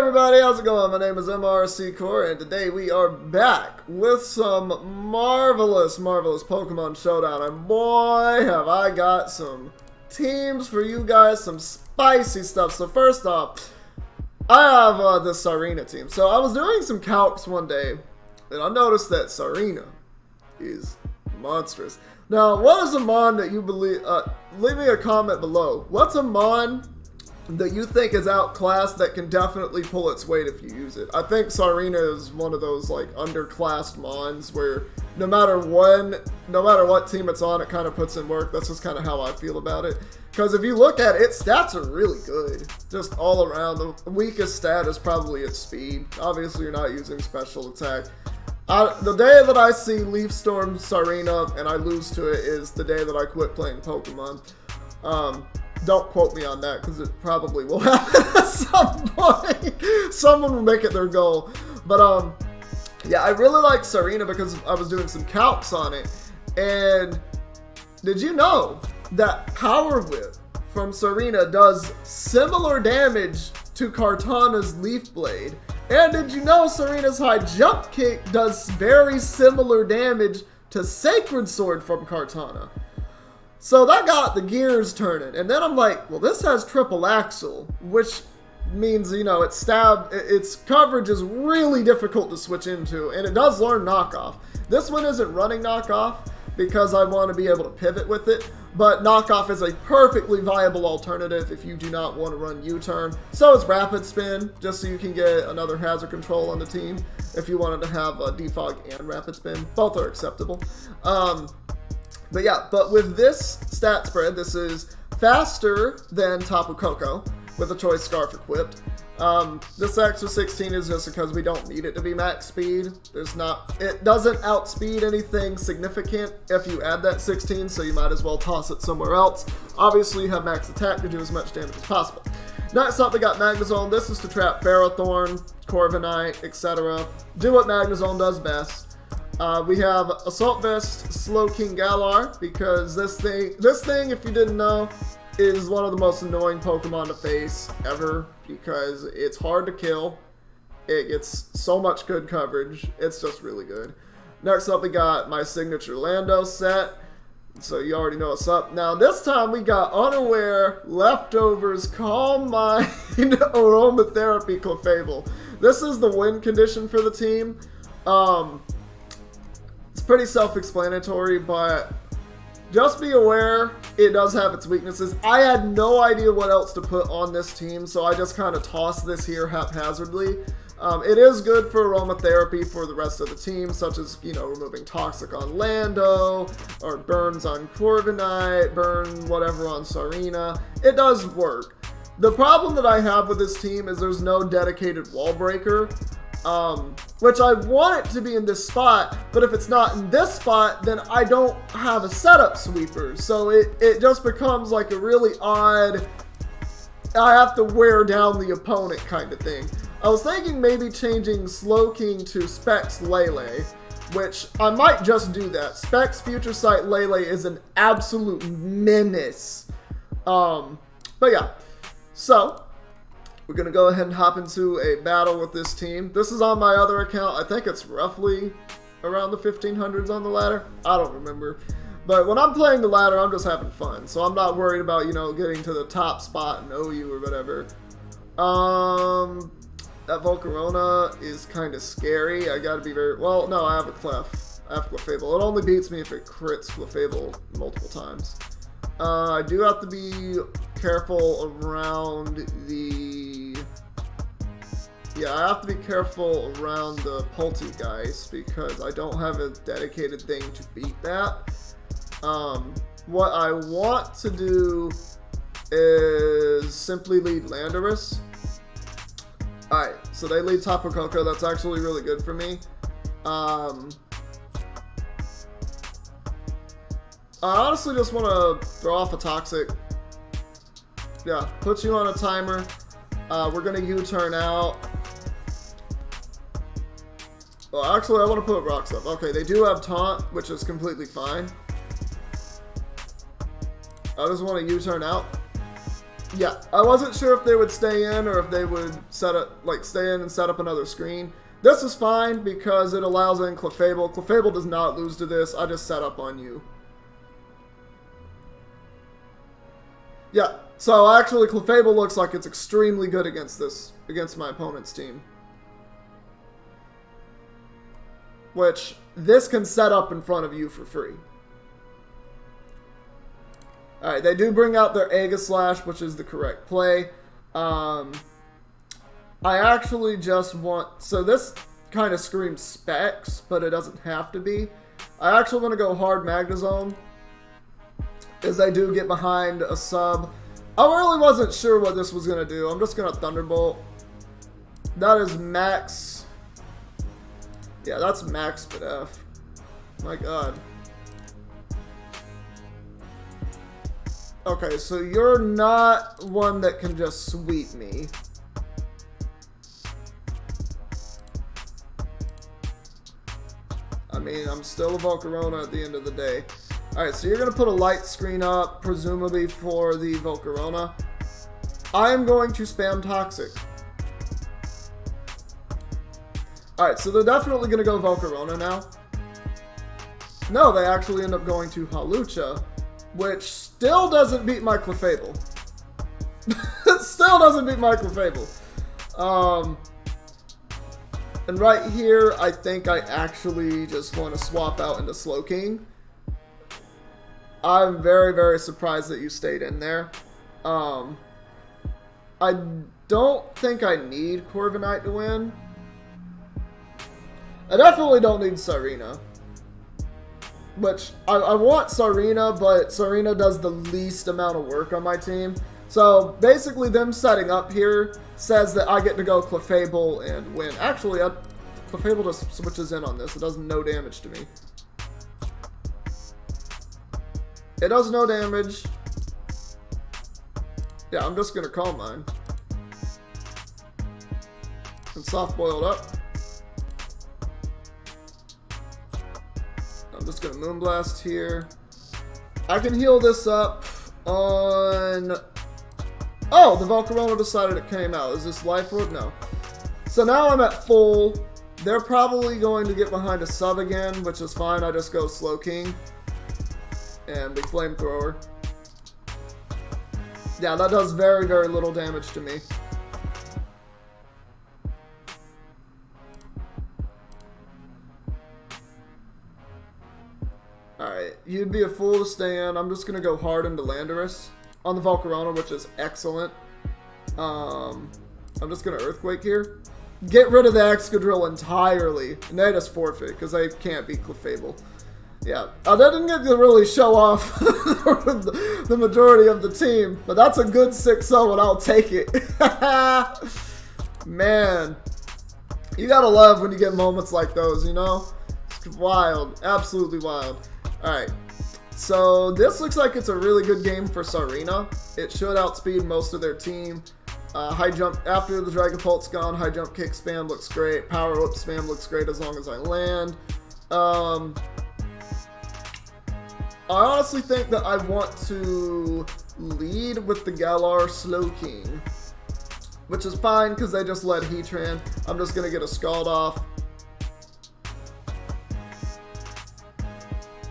everybody, how's it going? My name is MRC Core, and today we are back with some marvelous Pokemon Showdown. And boy, have I got some teams for you guys, some spicy stuff. So first off, I have this Tsareena team. So I was doing some calcs one day, and I noticed that Tsareena is monstrous. Now, what is a mon that you believe? Leave me a comment below. What's a mon that you think is outclassed that can definitely pull its weight if you use it? I think Tsareena is one of those like underclassed mons where no matter what team it's on, it kind of puts in work. That's just kind of how I feel about it. Because if you look at it, its stats are really good. Just all around. The weakest stat is probably its speed. Obviously, you're not using special attack. The day that I see Leaf Storm Tsareena and I lose to it is the day that I quit playing Pokemon. Don't quote me on that because it probably will happen at some point. Someone will make it their goal. But yeah, I really like Tsareena because I was doing some calcs on it. And did you know that Power Whip from Tsareena does similar damage to Kartana's Leaf Blade? And did you know Tsareena's High Jump Kick does very similar damage to Sacred Sword from Kartana? So that got the gears turning. And then I'm like, well, this has triple axle, which means, you know, its coverage is really difficult to switch into, and it does learn knockoff. This one isn't running knockoff because I want to be able to pivot with it, but knockoff is a perfectly viable alternative if you do not want to run U-turn. So is rapid spin, just so you can get another hazard control on the team if you wanted to have a defog and rapid spin. Both are acceptable. But yeah, but with this stat spread, this is faster than Tapu Koko with a Choice Scarf equipped. This extra 16 is just because we don't need it to be max speed. It doesn't outspeed anything significant if you add that 16, so you might as well toss it somewhere else. Obviously, you have max attack to do as much damage as possible. Next up, we got Magnezone. This is to trap Ferrothorn, Corviknight, etc. Do what Magnezone does best. We have Assault Vest, Slowking Galar, because this thing, if you didn't know, is one of the most annoying Pokemon to face ever, because it's hard to kill. It gets so much good coverage. It's just really good. Next up, we got my signature Lando set, so you already know what's up. Now, this time we got Unaware, Leftovers, Calm Mind, Aromatherapy, Clefable. This is the win condition for the team. It's pretty self-explanatory, but just be aware it does have its weaknesses. I had no idea what else to put on this team, so I just kind of tossed this here haphazardly. It is good for aromatherapy for the rest of the team, such as, you know, removing Toxic on Lando, or burns on Corviknight, burn whatever on Tsareena. It does work. The problem that I have with this team is there's no dedicated wall breaker. Which I want it to be in this spot, but if it's not in this spot, then I don't have a setup sweeper. So it just becomes like a really odd, I have to wear down the opponent kind of thing. I was thinking maybe changing Slowking to Specs Lele, which I might just do that. Specs Future Sight Lele is an absolute menace. But yeah, so we're going to go ahead and hop into a battle with this team. This is on my other account. I think it's roughly around the 1500s on the ladder. I don't remember. But when I'm playing the ladder, I'm just having fun. So I'm not worried about, you know, getting to the top spot in OU or whatever. That Volcarona is kind of scary. I got to be very... Well, no, I have a Clef. I have Clefable. It only beats me if it crits Clefable multiple times. I do have to be careful around the... Yeah, I have to be careful around the Poltegeist because I don't have a dedicated thing to beat that. What I want to do is simply lead Landorus. Alright, so they lead Tapu Koko. That's actually really good for me. I honestly just want to throw off a Toxic. Yeah, put you on a timer. We're going to U-turn out. Well, actually, I want to put Rocks up. Okay, they do have Taunt, which is completely fine. I just want to U-turn out. Yeah, I wasn't sure if they would stay in or if they would set up, like, stay in and set up another screen. This is fine because it allows in Clefable. Clefable does not lose to this. I just set up on you. Yeah, so actually Clefable looks like it's extremely good against my opponent's team. Which, this can set up in front of you for free. Alright, they do bring out their Aegislash, which is the correct play. I actually just want... So this kind of screams specs, but it doesn't have to be. I actually want to go hard Magnezone, as I do get behind a sub. I really wasn't sure what this was going to do. I'm just going to Thunderbolt. That is max... Yeah, that's max Bidef. My god. Okay, so you're not one that can just sweep me. I mean, I'm still a Volcarona at the end of the day. Alright, so you're going to put a light screen up, presumably for the Volcarona. I am going to spam Toxic. Alright, so they're definitely going to go Volcarona now. No, they actually end up going to Hawlucha, which still doesn't beat my Clefable. It still doesn't beat my Clefable. And right here, I think I actually just want to swap out into Slowking. I'm very, very surprised that you stayed in there. I don't think I need Corviknight to win. I definitely don't need Tsareena. Which, I want Tsareena, but Tsareena does the least amount of work on my team. So, basically them setting up here says that I get to go Clefable and win. Actually, Clefable just switches in on this. It does no damage to me. It does no damage. Yeah, I'm just going to Calm Mind. And Soft Boiled up. I'm just going to Moonblast here. I can heal this up on... Oh, the Volcarona decided it came out. Is this Life Orb? No. So now I'm at full. They're probably going to get behind a sub again, which is fine. I just go Slowking. And Big Flamethrower. Yeah, that does very, very little damage to me. Alright, you'd be a fool to stay in. I'm just going to go hard into Landorus on the Volcarona, which is excellent. I'm just going to Earthquake here. Get rid of the Excadrill entirely. And they just forfeit, because they can't beat Clefable. Yeah, I didn't get to really show off the majority of the team, but that's a good 6-0 and I'll take it. Man, you gotta love when you get moments like those, you know? It's wild, absolutely wild. Alright, so this looks like it's a really good game for Tsareena. It should outspeed most of their team. High jump, after the Dragon Pulse gone, high jump kick spam looks great. Power whip spam looks great as long as I land. I honestly think that I want to lead with the Galar Slowking, which is fine because they just let Heatran. I'm just going to get a Scald off.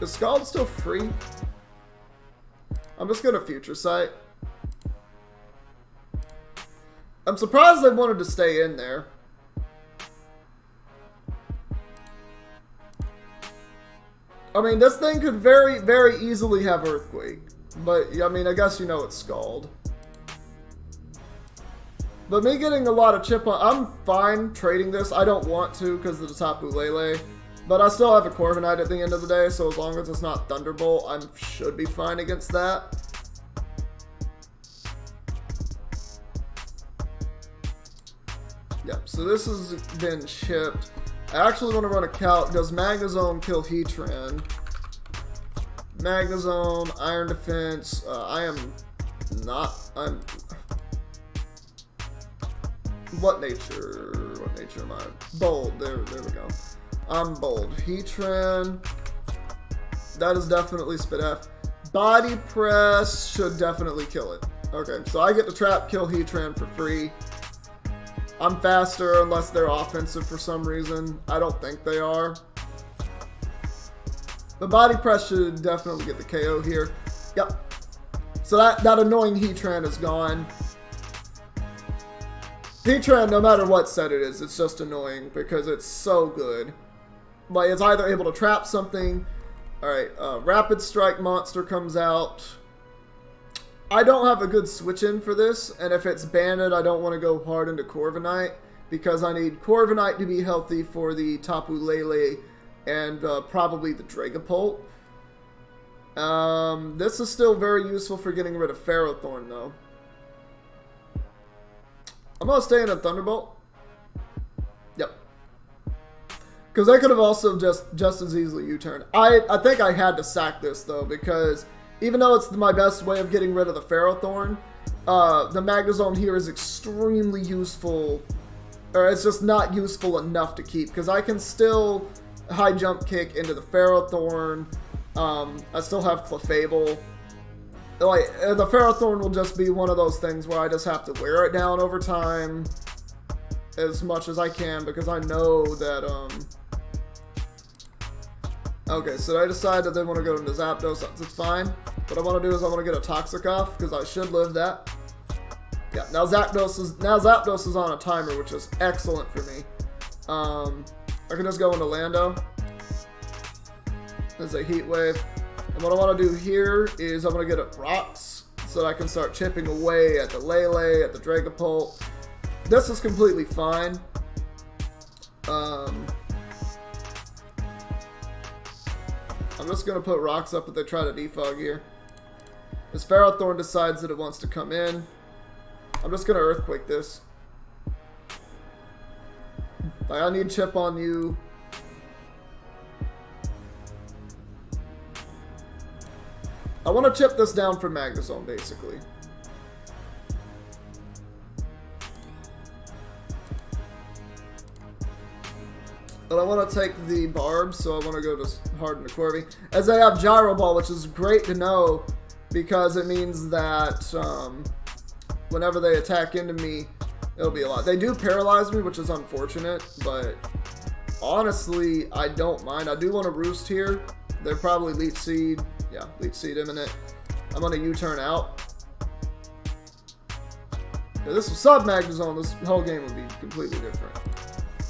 Is Scald still free? I'm just going to Future Sight. I'm surprised they wanted to stay in there. I mean, this thing could very, very easily have Earthquake. But, I mean, I guess you know it's Scald. But me getting a lot of chip on... I'm fine trading this. I don't want to because of the Tapu Lele. But I still have a Corviknight at the end of the day, so as long as it's not Thunderbolt, I should be fine against that. Yep, so this has been chipped. I actually want to run a calc. Does Magnezone kill Heatran? Magnezone, Iron Defense. I'm... What nature? What nature am I? Bold. There we go. I'm bold. Heatran. That is definitely Spidef. Body Press should definitely kill it. Okay, so I get to trap kill Heatran for free. I'm faster unless they're offensive for some reason. I don't think they are. The body press should definitely get the KO here. Yep. So that annoying Heatran is gone. Heatran, no matter what set it is, it's just annoying because it's so good. Like, it's either able to trap something. Alright, Rapid Strike monster comes out. I don't have a good switch-in for this, and if it's banded, I don't want to go hard into Corviknight because I need Corviknight to be healthy for the Tapu Lele and probably the Dragapult. This is still very useful for getting rid of Ferrothorn, though. I'm going to stay in a Thunderbolt. Yep. Because I could have also just as easily U-turned. I think I had to sack this, though, because even though it's my best way of getting rid of the Ferrothorn, the Magnezone here is extremely useful. Or it's just not useful enough to keep. Because I can still high jump kick into the Ferrothorn. I still have Clefable. Like, the Ferrothorn will just be one of those things where I just have to wear it down over time as much as I can because I know that, okay, so I decided that they want to go into Zapdos. That's fine. What I want to do is I want to get a Toxic off because I should live that. Yeah, now Zapdos is on a timer, which is excellent for me. I can just go into Lando. There's a Heat Wave. And what I want to do here is I'm going to get up Rocks so that I can start chipping away at the Lele, at the Dragapult. This is completely fine. I'm just going to put Rocks up if they try to defog here. As Ferrothorn decides that it wants to come in, I'm just going to Earthquake this. Like, I need chip on you. I want to chip this down for Magnezone, basically. But I want to take the Barb, so I want to go to harden to Corby. As I have Gyro Ball, which is great to know, because it means that whenever they attack into me, it'll be a lot. They do paralyze me, which is unfortunate, but honestly, I don't mind. I do want to Roost here. They're probably Leech Seed. Yeah, Leech Seed imminent. I'm going to U-turn out. If this was Sub-Magnezone, this whole game would be completely different.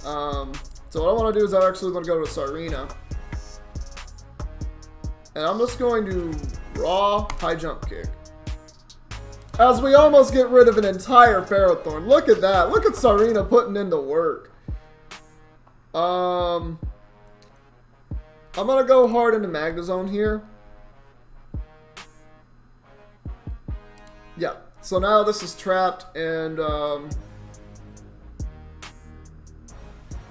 So what I want to do is I actually want to go to Tsareena. And I'm just going to raw high jump kick. As we almost get rid of an entire Ferrothorn. Look at that. Look at Tsareena putting in the work. I'm going to go hard into Magnezone here. Yeah, so now this is trapped and,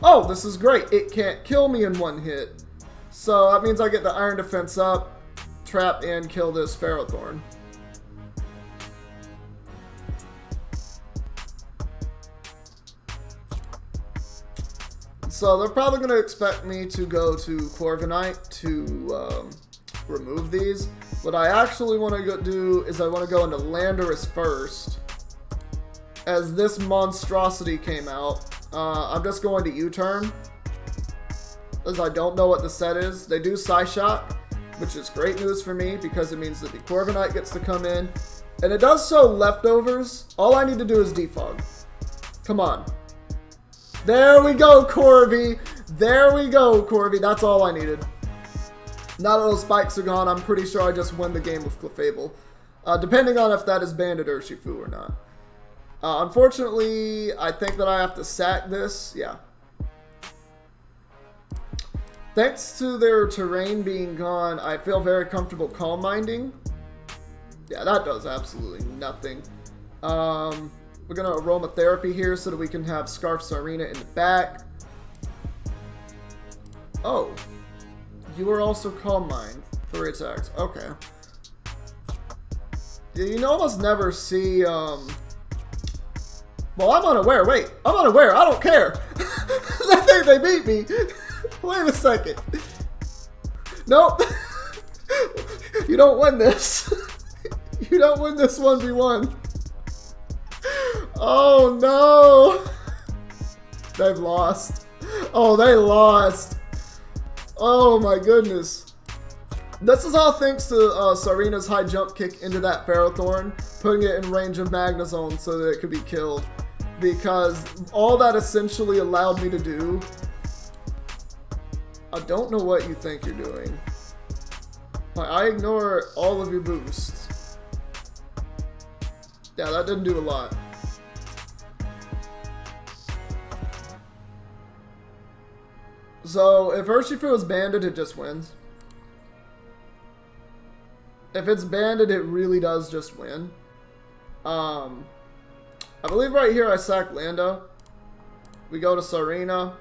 oh, this is great. It can't kill me in one hit. So that means I get the Iron Defense up, trap, and kill this Ferrothorn. So they're probably going to expect me to go to Corviknight to remove these. What I actually want to do is I want to go into Landorus first. As this monstrosity came out, I'm just going to U-turn. As I don't know what the set is. They do Psyshock, which is great news for me because it means that the Corviknight gets to come in. And it does so leftovers. All I need to do is defog. Come on. There we go, Corby. There we go, Corby. That's all I needed. Now that those spikes are gone, I'm pretty sure I just win the game with Clefable. Depending on if that is Banded Urshifu or not. Unfortunately, I think that I have to sack this. Yeah. Thanks to their terrain being gone, I feel very comfortable Calm Minding. Yeah, that does absolutely nothing. We're going to Aromatherapy here so that we can have Scarf Tsareena in the back. Oh. You are also Calm Mind for attacks. Okay. Yeah, you almost never see, well, I'm unaware. Wait. I'm unaware. I don't care. I think they beat me. Wait a second. Nope. You don't win this. You don't win this 1v1. Oh no! They've lost. Oh, they lost. Oh my goodness. This is all thanks to Tsareena's high jump kick into that Ferrothorn, putting it in range of Magnezone so that it could be killed. Because all that essentially allowed me to do... I don't know what you think you're doing. Like, I ignore all of your boosts. Yeah, that didn't do a lot. So, if Urshifu is banded, it just wins. If it's banded, it really does just win. I believe right here I sack Lando. We go to Tsareena.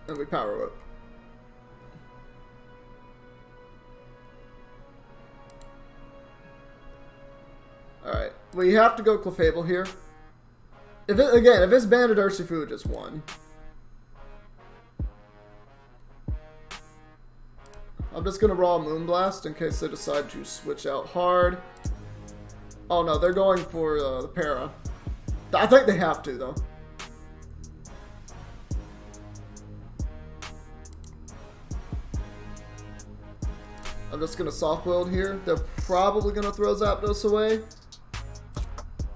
And we power whip. Alright. We have to go Clefable here. If it's banded, Urshifu just won. I'm just gonna raw Moonblast in case they decide to switch out hard. Oh no, they're going for the para. I think they have to though. I'm just gonna soft build here. They're probably gonna throw Zapdos away.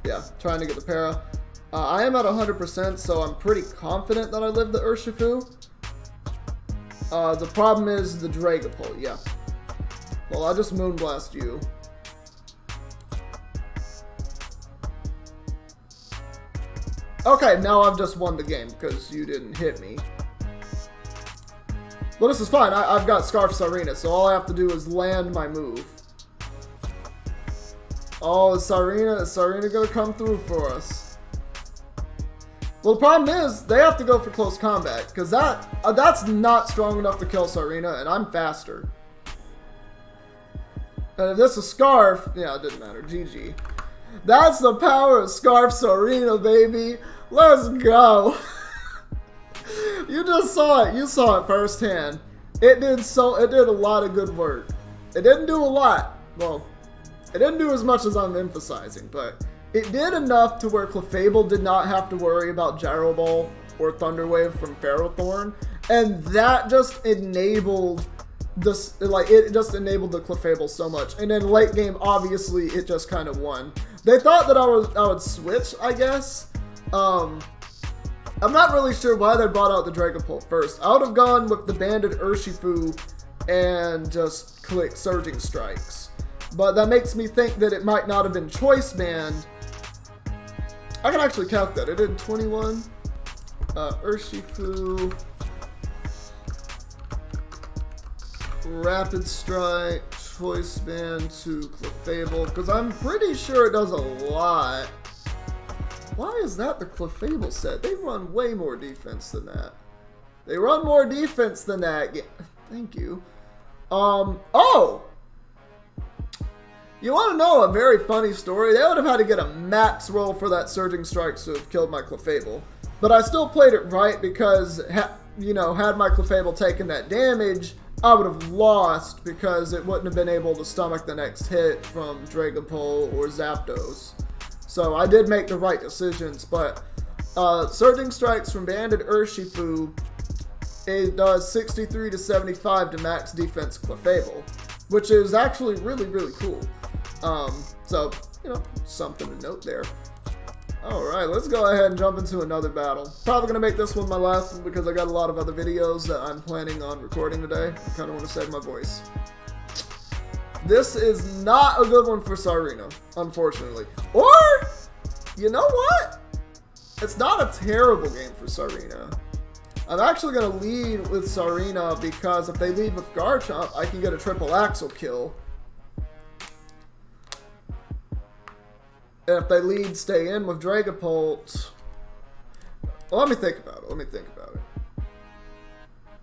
Yeah, trying to get the para. I am at 100%, so I'm pretty confident that I live the Urshifu. The problem is the Dragapult, yeah. Well, I'll just Moonblast you. Okay, now I've just won the game because you didn't hit me. Well, this is fine. I've got Scarf Tsareena, so all I have to do is land my move. Oh, is Tsareena gonna come through for us? Well, the problem is, they have to go for close combat, because that's not strong enough to kill Tsareena, and I'm faster. And if this is Scarf, yeah, it didn't matter. GG. That's the power of Scarf Tsareena, baby. Let's go. You just saw it. You saw it firsthand. It did a lot of good work. It didn't do a lot. Well, it didn't do as much as I'm emphasizing, but it did enough to where Clefable did not have to worry about Gyro Ball or Thunder Wave from Ferrothorn, and that just enabled this, it just enabled the Clefable so much. And then late game, obviously, it just kind of won. They thought that I would switch, I guess. I'm not really sure why they brought out the Dragapult first. I would have gone with the banded Urshifu and just click Surging Strikes. But that makes me think that it might not have been choice banned. I can actually count that. It did 21. Urshifu. Rapid Strike. Choice band to Clefable. Because I'm pretty sure it does a lot. Why is that the Clefable set? They run way more defense than that. They run more defense than that. Yeah, thank you. Oh! You want to know a very funny story? They would have had to get a max roll for that Surging Strikes to have killed my Clefable. But I still played it right because, you know, had my Clefable taken that damage, I would have lost because it wouldn't have been able to stomach the next hit from Dragapult or Zapdos. So I did make the right decisions, but Surging Strikes from Banded Urshifu, it does 63 to 75 to max defense Clefable, which is actually really, really cool. So, you know, something to note there. Alright, let's go ahead and jump into another battle. Probably going to make this one my last one because I got a lot of other videos that I'm planning on recording today. I kind of want to save my voice. This is not a good one for Tsareena, unfortunately. Or, you know what? It's not a terrible game for Tsareena. I'm actually going to lead with Tsareena because if they lead with Garchomp, I can get a triple axle kill. And if they lead stay in with Dragapult, well, let me think about it.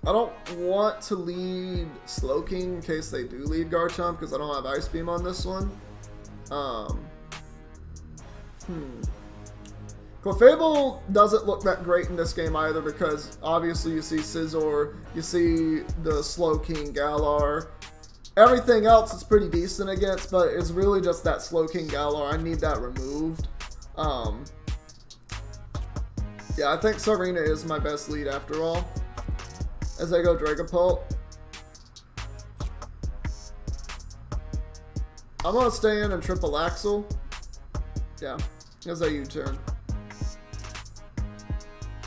I don't want to lead Slowking in case they do lead Garchomp because I don't have Ice Beam on this one. Clefable doesn't look that great in this game either because obviously you see Scizor, you see the Slowking Galar, Everything else is pretty decent against, but it's really just that Slowking Galar. I need that removed. Yeah, I think Tsareena is my best lead after all. As I go Dragapult. I'm gonna stay in and triple Axel. Yeah, as I U-turn.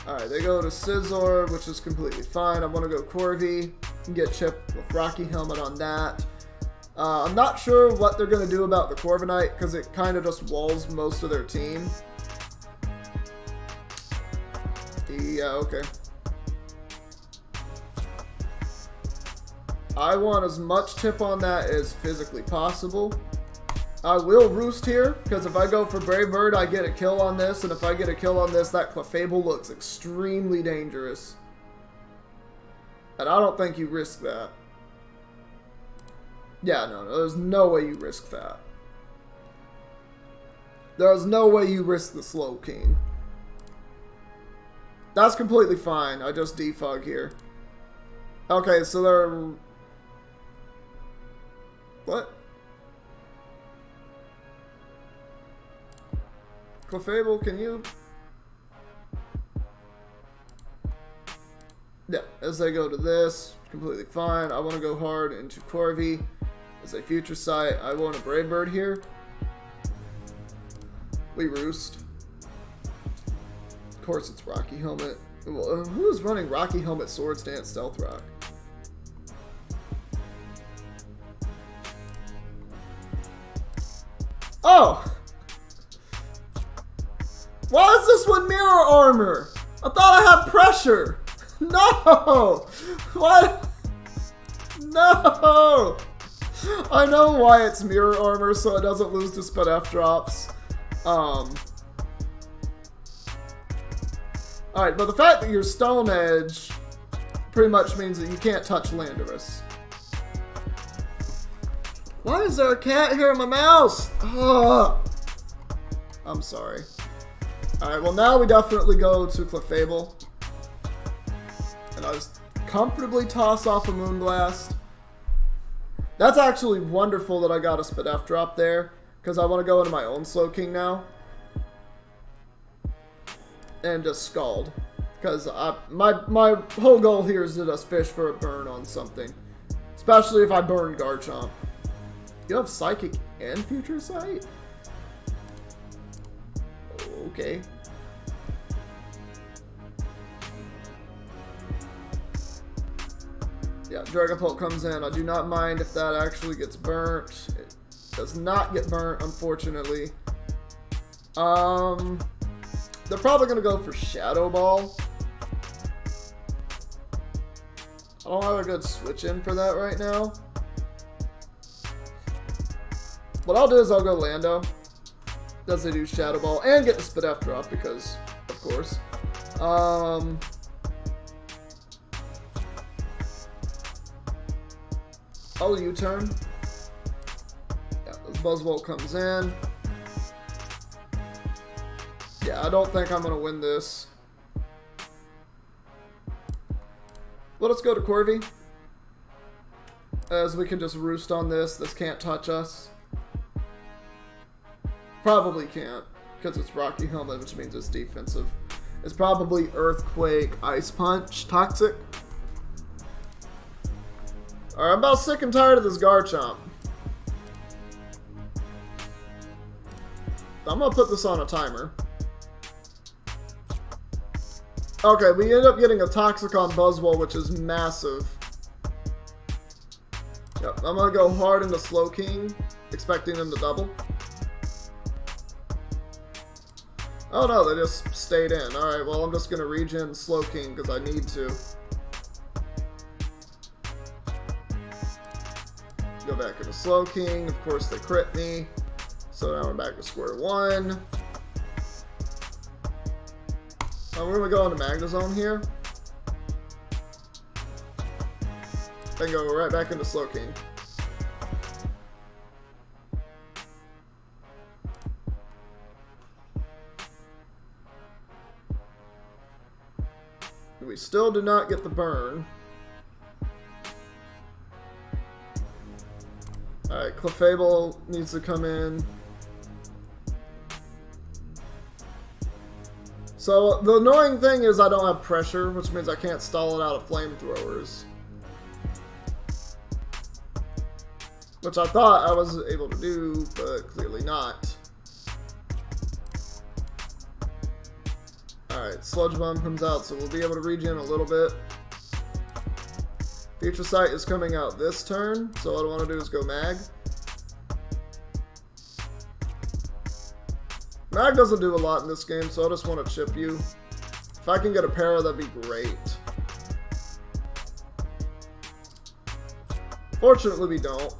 Alright, they go to Scizor, which is completely fine. I'm gonna go Corvi and get chipped with Rocky Helmet on that. I'm not sure what they're gonna do about the Corviknight, because it kind of just walls most of their team. Yeah, okay. I want as much tip on that as physically possible. I will Roost here, because if I go for Brave Bird, I get a kill on this, and if I get a kill on this, that Clefable looks extremely dangerous. And I don't think you risk that. Yeah, no, there's no way you risk that. There's no way you risk the Slowking. That's completely fine. I just defog here. Okay, so they're... What? Clefable, can you... Yeah, as I go to this, completely fine. I want to go hard into Corvi. As a Future Sight, I want a Brave Bird here. We Roost. Of course it's Rocky Helmet. Who is running Rocky Helmet, Swords Dance, Stealth Rock? Oh! Why is this one Mirror Armor? I thought I had Pressure! No! What? No! I know why it's Mirror Armor, so it doesn't lose to Sped F drops. Alright, but the fact that you're Stone Edge pretty much means that you can't touch Landorus. Why is there a cat here in my mouse? Ugh. I'm sorry. Alright, well now we definitely go to Clefable. And I just comfortably toss off a Moonblast. That's actually wonderful that I got a Sped F drop there, because I want to go into my own Slowking now. And just Scald. Because my whole goal here is to just fish for a burn on something. Especially if I burn Garchomp. You have Psychic and Future Sight? Okay. Yeah, Dragapult comes in. I do not mind if that actually gets burnt. It does not get burnt, unfortunately. They're probably going to go for Shadow Ball. I don't have a good switch in for that right now. What I'll do is I'll go Lando. Does they do Shadow Ball and get the Sped F drop because, of course. I'll U-turn. Yeah, this Buzzwole comes in. Yeah, I don't think I'm going to win this. Well, let's go to Corvi. As we can just roost on this. This can't touch us. Probably can't. Because it's Rocky Helmet, which means it's defensive. It's probably Earthquake, Ice Punch, Toxic. Alright, I'm about sick and tired of this Garchomp. I'm going to put this on a timer. Okay, we end up getting a Toxic on Buzzwole, which is massive. Yep, I'm going to go hard into Slowking, expecting them to double. Oh no, they just stayed in. Alright, well I'm just going to regen Slowking because I need to. Go back into Slowking. Of course they crit me. So now we're back to square one. We're going to go into Magnezone here. Then go right back into Slowking. We still do not get the burn. Clefable needs to come in. So the annoying thing is I don't have pressure, which means I can't stall it out of flamethrowers. Which I thought I was able to do, but clearly not. Alright, Sludge Bomb comes out, so we'll be able to regen a little bit. Future Sight is coming out this turn, so what I want to do is go Mag. Mag doesn't do a lot in this game, so I just want to chip you. If I can get a para, that'd be great. Fortunately, we don't.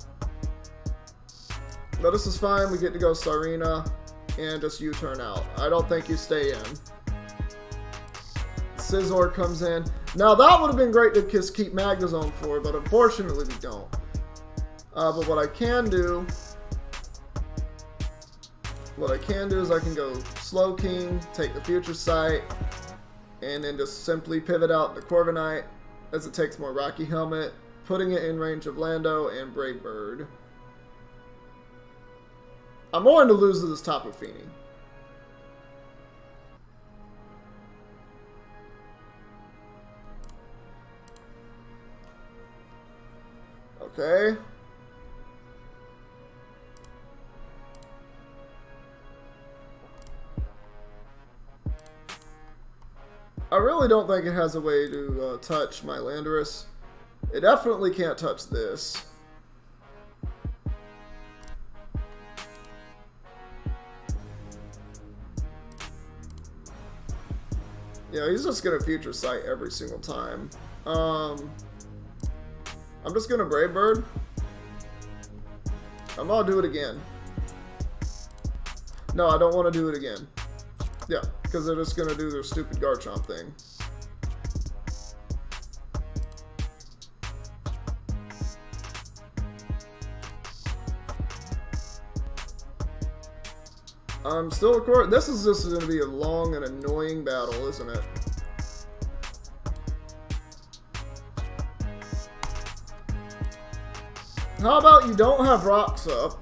But this is fine. We get to go Tsareena and just U-turn out. I don't think you stay in. Scizor comes in. Now, that would have been great to just keep Magnezone for, but unfortunately, we don't. But what I can do... is I can go Slow King, take the Future Sight, and then just simply pivot out the Corviknight as it takes more Rocky Helmet, putting it in range of Lando and Brave Bird. I'm more into lose to this Tapu Fini. Okay. I really don't think it has a way to touch my Landorus. It definitely can't touch this. Yeah, he's just gonna Future Sight every single time. I'm just gonna Brave Bird. I'm gonna do it again. No, I don't want to do it again. Yeah, because they're just gonna do their stupid Garchomp thing. I'm still recording. This is just going to be a long and annoying battle, isn't it? How about you don't have rocks up?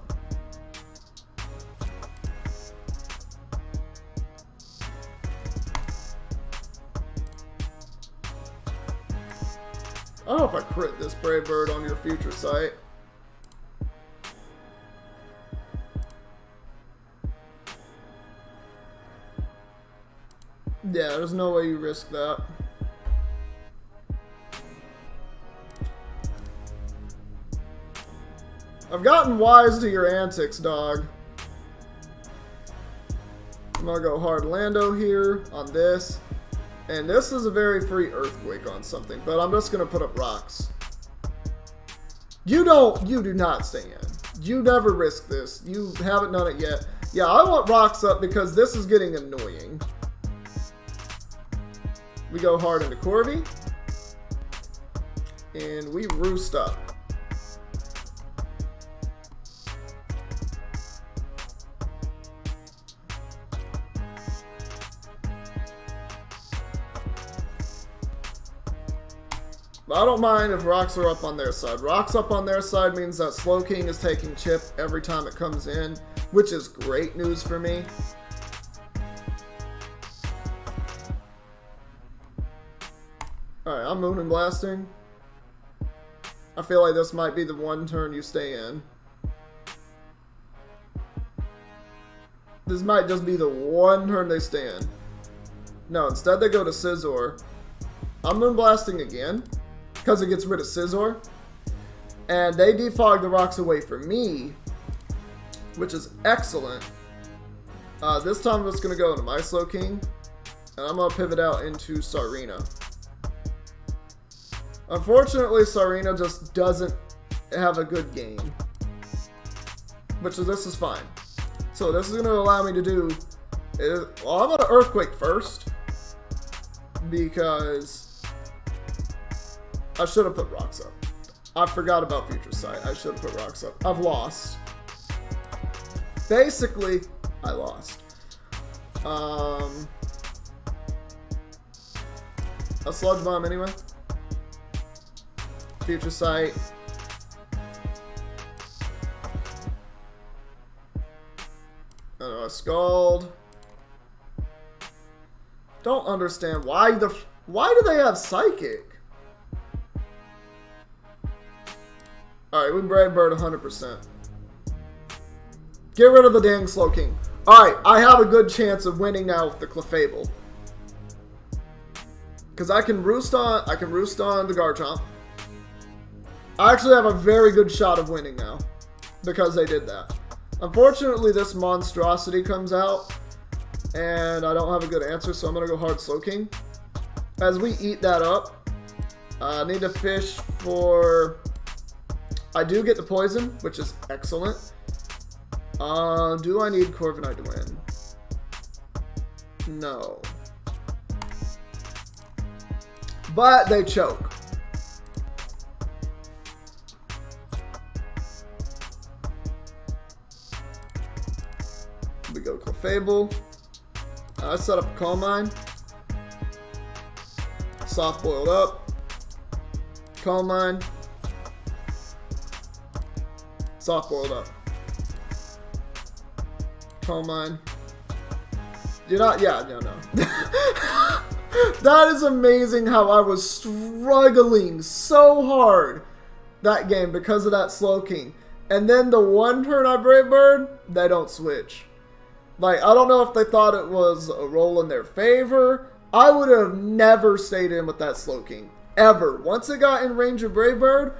I hope I crit this Brave Bird on your Future Sight. Yeah, there's no way you risk that. I've gotten wise to your antics, dog. I'm gonna go hard Lando here on this. And this is a very free Earthquake on something, but I'm just gonna put up rocks. You do not stay in. You never risk this. You haven't done it yet. Yeah, I want rocks up because this is getting annoying. We go hard into Corvi. And we roost up. I don't mind if rocks are up on their side. Rocks up on their side means that Slow King is taking chip every time it comes in, which is great news for me. Alright, I'm Moon and Blasting. I feel like this might be the one turn you stay in. This might just be the one turn they stay in. No, instead they go to Scizor. I'm Moon Blasting again, because it gets rid of Scizor. And they defog the rocks away for me, which is excellent. This time I'm just going to go into my Slow King, and I'm going to pivot out into Tsareena. Unfortunately, Tsareena just doesn't have a good game, which is, this is fine. So this is going to allow me to do, well, I'm going to Earthquake first, because I should have put rocks up. I forgot about Future Sight. I should have put rocks up. I've lost. Basically, I lost. A Sludge Bomb anyway. Future Sight. Scald. Don't understand why do they have Psychic? Alright, we Brave Bird 100%. Get rid of the dang Slowking. Alright, I have a good chance of winning now with the Clefable. Because I can roost on the Garchomp. I actually have a very good shot of winning now. Because they did that. Unfortunately, this monstrosity comes out. And I don't have a good answer, so I'm going to go hard Slowking. As we eat that up, I need to fish for... I do get the poison, which is excellent. Do I need Corviknight to win? No. But they choke. We go Clefable. I set up a Calm Mind. Soft boiled up. Calm Mind. Soft boiled up. Calm Mind. You're not, yeah, no. That is amazing how I was struggling so hard that game because of that Slowking. And then the one turn I Brave Bird, they don't switch. Like, I don't know if they thought it was a roll in their favor. I would have never stayed in with that Slowking. Ever. Once it got in range of Brave Bird,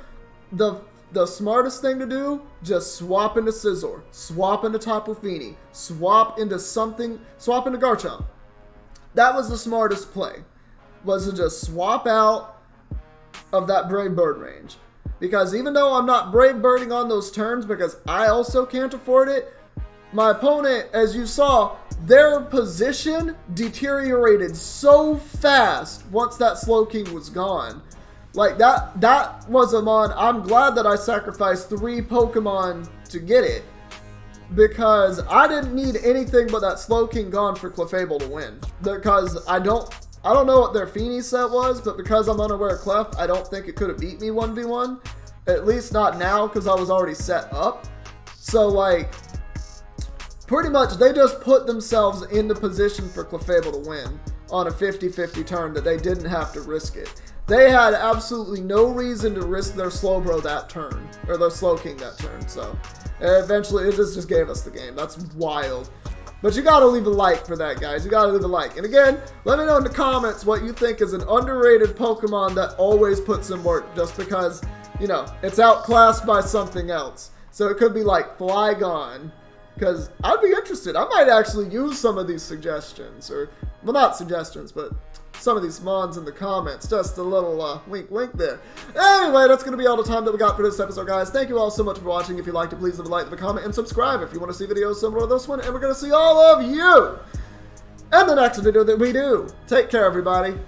the smartest thing to do, just swap into Scizor, swap into Tapu Fini, swap into Garchomp. That was the smartest play, was to just swap out of that Brave Bird range. Because even though I'm not Brave Birding on those turns, because I also can't afford it, my opponent, as you saw, their position deteriorated so fast once that Slowking was gone. Like, that was a mon. I'm glad that I sacrificed 3 Pokemon to get it. Because I didn't need anything but that Slowking gone for Clefable to win. Because I don't know what their Fini set was, but because I'm unaware of Clef, I don't think it could have beat me 1v1. At least not now, because I was already set up. So, like, pretty much they just put themselves into position for Clefable to win on a 50-50 turn that they didn't have to risk it. They had absolutely no reason to risk their Slowbro that turn, or their Slowking that turn, so eventually it just gave us the game. That's wild. But you gotta leave a like for that, guys. You gotta leave a like. And again, let me know in the comments what you think is an underrated Pokemon that always puts in work, just because, you know, it's outclassed by something else. So it could be like Flygon, because I'd be interested. I might actually use some of these suggestions, or, well, not suggestions, but some of these mons in the comments. Just a little wink there. Anyway, that's going to be all the time that we got for this episode, guys. Thank you all so much for watching. If you liked it, please leave a like, leave a comment, and subscribe if you want to see videos similar to this one. And we're going to see all of you in the next video that we do. Take care, everybody.